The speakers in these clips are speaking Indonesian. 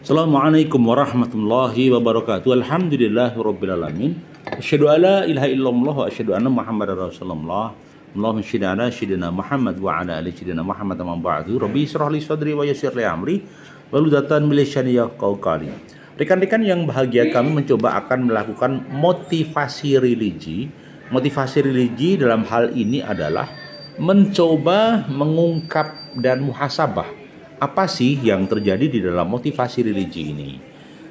Assalamualaikum warahmatullahi wabarakatuh. Alhamdulillahirabbil alamin. Asyhadu alla ilaha illallah wa asyhadu anna Muhammadar Rasulullah. Allahumma shalli ala sayyidina Muhammad wa ala ali sayyidina Muhammad amma ba'du. Rabbi israh li sadri wa yassir li amri wahlul min lisani yafqahu qawli. Rekan-rekan yang bahagia, kami mencoba akan melakukan motivasi religi. Motivasi religi dalam hal ini adalah mencoba mengungkap dan muhasabah apa sih yang terjadi di dalam motivasi religi ini,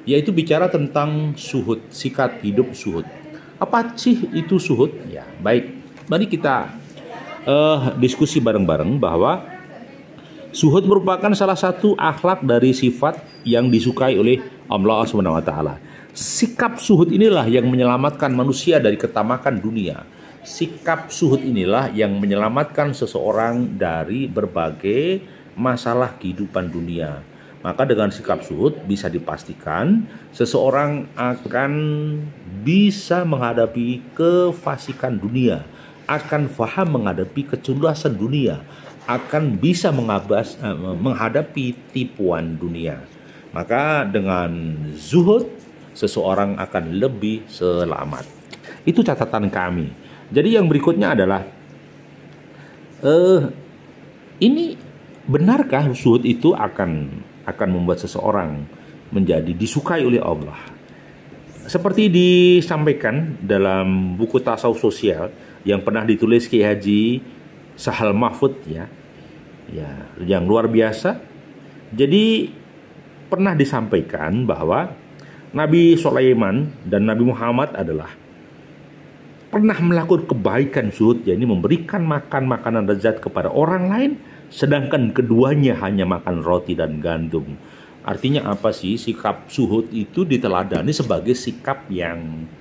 yaitu bicara tentang suhud, sikap hidup suhud. Apa sih itu suhud? Ya, baik, mari kita diskusi bareng-bareng bahwa suhud merupakan salah satu akhlak dari sifat yang disukai oleh Allah Subhanahu wa taala. Sikap suhud inilah yang menyelamatkan manusia dari ketamakan dunia. Sikap suhud inilah yang menyelamatkan seseorang dari berbagai masalah kehidupan dunia. Maka dengan sikap suhud bisa dipastikan seseorang akan bisa menghadapi kefasikan dunia, akan paham menghadapi kecundasan dunia, akan bisa menghadapi tipuan dunia. Maka dengan zuhud seseorang akan lebih selamat. Itu catatan kami. Jadi yang berikutnya adalah ini benarkah suhud itu akan membuat seseorang menjadi disukai oleh Allah? Seperti disampaikan dalam buku Tasawuf Sosial yang pernah ditulis Kiai Haji Sahal Mahfud ya, yang luar biasa. Jadi pernah disampaikan bahwa Nabi Sulaiman dan Nabi Muhammad adalah pernah melakukan kebaikan suhud, yakni memberikan makan makanan lezat kepada orang lain, sedangkan keduanya hanya makan roti dan gandum. Artinya apa sih? Sikap suhud itu diteladani sebagai sikap yang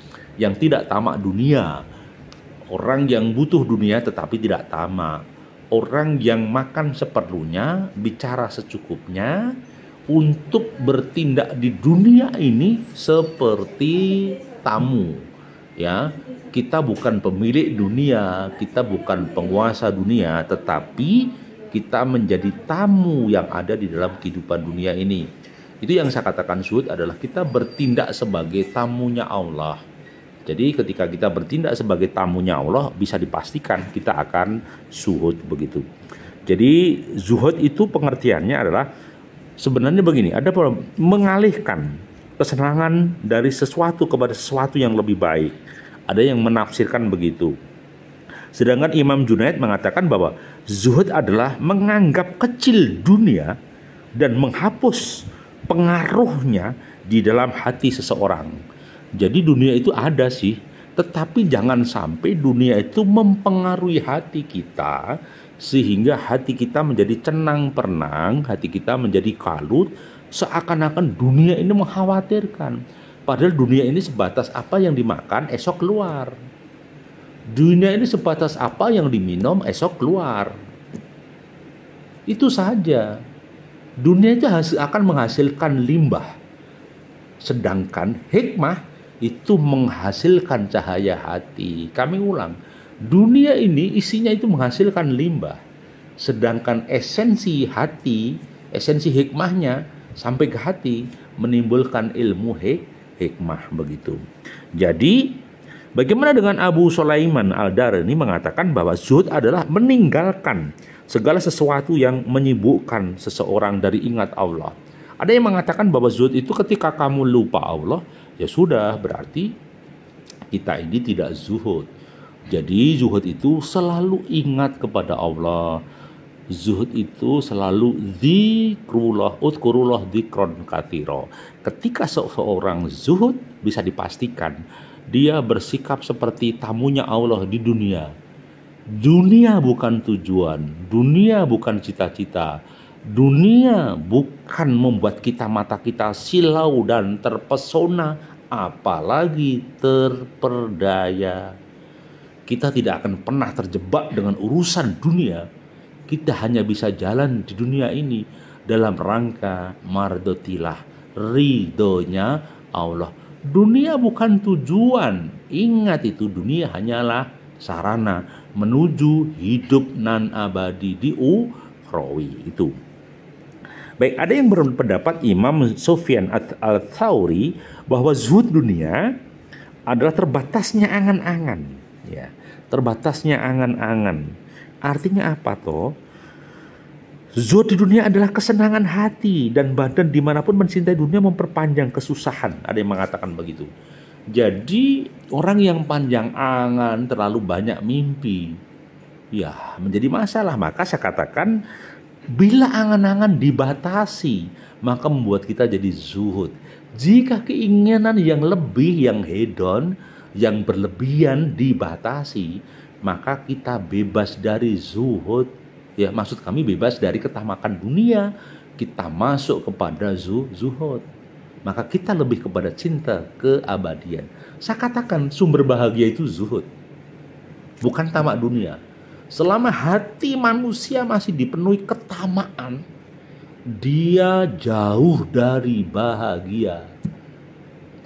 tidak tamak dunia. Orang yang butuh dunia tetapi tidak tamak. Orang yang makan seperlunya, bicara secukupnya, untuk bertindak di dunia ini seperti tamu. Ya, kita bukan pemilik dunia, kita bukan penguasa dunia, tetapi kita menjadi tamu yang ada di dalam kehidupan dunia ini. Itu yang saya katakan suhud adalah kita bertindak sebagai tamunya Allah. Jadi ketika kita bertindak sebagai tamunya Allah, bisa dipastikan kita akan suhud begitu. Jadi zuhud itu pengertiannya adalah sebenarnya begini, ada mengalihkan kesenangan dari sesuatu kepada sesuatu yang lebih baik. Ada yang menafsirkan begitu. Sedangkan Imam Junaid mengatakan bahwa zuhud adalah menganggap kecil dunia dan menghapus pengaruhnya di dalam hati seseorang. Jadi dunia itu ada sih, tetapi jangan sampai dunia itu mempengaruhi hati kita sehingga hati kita menjadi cenang perenang, hati kita menjadi kalut, seakan-akan dunia ini mengkhawatirkan. Padahal dunia ini sebatas apa yang dimakan esok keluar. Dunia ini sebatas apa yang diminum esok keluar. Itu saja. Dunia itu akan menghasilkan limbah. Sedangkan hikmah itu menghasilkan cahaya hati. Kami ulang, dunia ini isinya itu menghasilkan limbah. Sedangkan esensi hati, esensi hikmahnya sampai ke hati menimbulkan ilmu hikmah begitu. Jadi bagaimana dengan Abu Sulaiman Al-Darani mengatakan bahwa zuhud adalah meninggalkan segala sesuatu yang menyibukkan seseorang dari ingat Allah. Ada yang mengatakan bahwa zuhud itu ketika kamu lupa Allah, ya sudah, berarti kita ini tidak zuhud. Jadi zuhud itu selalu ingat kepada Allah. Zuhud itu selalu zikrullah, udkurullah dzikron katsira. Ketika seseorang zuhud, bisa dipastikan dia bersikap seperti tamunya Allah di dunia. Dunia bukan tujuan, dunia bukan cita-cita, dunia bukan membuat mata kita silau dan terpesona, apalagi terperdaya. Kita tidak akan pernah terjebak dengan urusan dunia. Kita hanya bisa jalan di dunia ini dalam rangka mardotilah, ridhonya Allah. Dunia bukan tujuan. Ingat itu, dunia hanyalah sarana menuju hidup nan abadi di ukhrawi itu. Baik, ada yang berpendapat Imam Sufyan al-Thawri bahwa zuhud dunia adalah terbatasnya angan-angan, ya, terbatasnya angan-angan. Artinya apa toh? Zuhud di dunia adalah kesenangan hati dan badan dimanapun mencintai dunia memperpanjang kesusahan. Ada yang mengatakan begitu. Jadi orang yang panjang angan, terlalu banyak mimpi, ya menjadi masalah. Maka saya katakan, bila angan-angan dibatasi, maka membuat kita jadi zuhud. Jika keinginan yang lebih, yang hedon, yang berlebihan dibatasi, maka kita bebas dari zuhud. Ya, maksud kami bebas dari ketamakan dunia. Kita masuk kepada zuhud. Maka kita lebih kepada cinta keabadian. Saya katakan sumber bahagia itu zuhud, bukan tamak dunia. Selama hati manusia masih dipenuhi ketamaan, dia jauh dari bahagia.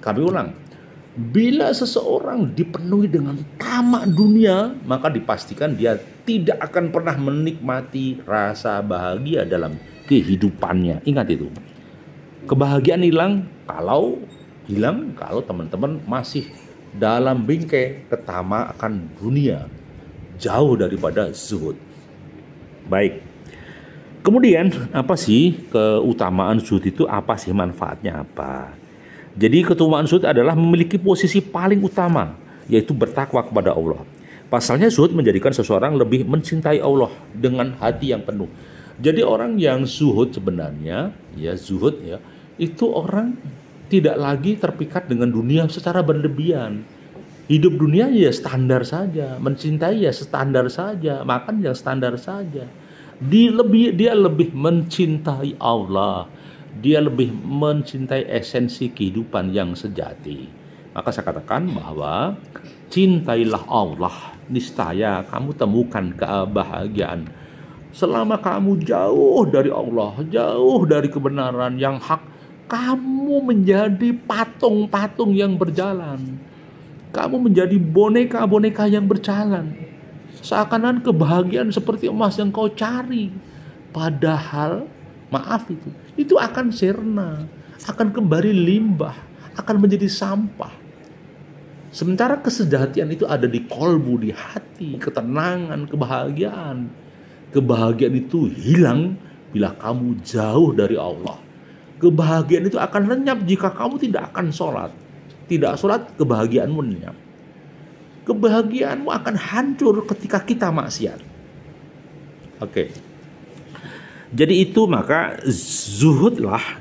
Kami ulang, bila seseorang dipenuhi dengan tamak dunia, maka dipastikan dia tidak akan pernah menikmati rasa bahagia dalam kehidupannya. Ingat itu. Kebahagiaan hilang kalau teman-teman masih dalam bingkai ketamakan dunia, jauh daripada zuhud. Baik. Kemudian apa sih keutamaan zuhud itu? Apa sih manfaatnya apa? Jadi keutamaan zuhud adalah memiliki posisi paling utama, yaitu bertakwa kepada Allah. Pasalnya zuhud menjadikan seseorang lebih mencintai Allah dengan hati yang penuh. Jadi orang yang zuhud sebenarnya, ya zuhud ya, itu orang tidak lagi terpikat dengan dunia secara berlebihan. Hidup dunia ya standar saja, mencintai ya standar saja, makan ya standar saja. Dia lebih mencintai Allah, dia lebih mencintai esensi kehidupan yang sejati. Maka saya katakan bahwa cintailah Allah, niscaya kamu temukan kebahagiaan. Selama kamu jauh dari Allah, jauh dari kebenaran yang hak, kamu menjadi patung-patung yang berjalan. Kamu menjadi boneka-boneka yang berjalan. Seakan-akan kebahagiaan seperti emas yang kau cari. Padahal, maaf itu akan sirna, akan kembali limbah, akan menjadi sampah. Sementara kesejatian itu ada di kolbu, di hati, ketenangan, kebahagiaan. Kebahagiaan itu hilang bila kamu jauh dari Allah. Kebahagiaan itu akan lenyap jika kamu tidak akan sholat. Tidak sholat, kebahagiaanmu lenyap. Kebahagiaanmu akan hancur ketika kita maksiat. Oke. Jadi itu maka zuhudlah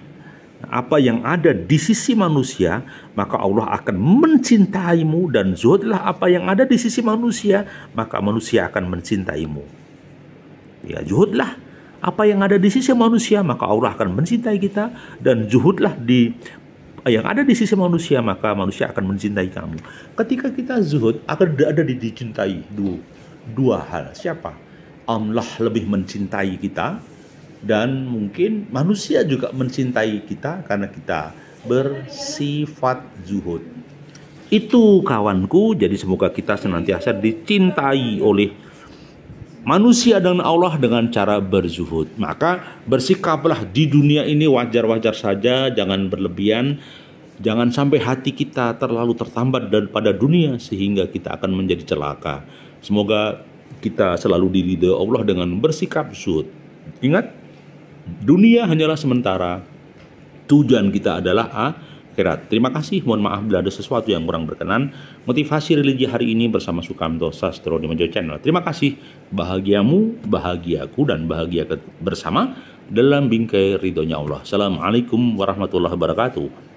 apa yang ada di sisi manusia, maka Allah akan mencintaimu, dan zuhudlah apa yang ada di sisi manusia, maka manusia akan mencintaimu. Ya, zuhudlah apa yang ada di sisi manusia, maka Allah akan mencintai kita, dan zuhudlah yang ada di sisi manusia, maka manusia akan mencintai kamu. Ketika kita zuhud, akan ada dicintai dua hal. Siapa? Allah lebih mencintai kita, dan mungkin manusia juga mencintai kita karena kita bersifat zuhud. Itu kawanku, jadi semoga kita senantiasa dicintai oleh manusia dan Allah dengan cara berzuhud. Maka bersikaplah di dunia ini wajar-wajar saja, jangan berlebihan. Jangan sampai hati kita terlalu tertambat daripada dunia sehingga kita akan menjadi celaka. Semoga kita selalu diridhoi Allah dengan bersikap zuhud. Ingat, dunia hanyalah sementara, tujuan kita adalah akhirat. Terima kasih, mohon maaf bila ada sesuatu yang kurang berkenan. Motivasi religi hari ini bersama Sukamto Sastro di Mojo Channel. Terima kasih, bahagiamu, bahagiaku, dan bahagia bersama dalam bingkai ridhonya Allah. Assalamualaikum warahmatullahi wabarakatuh.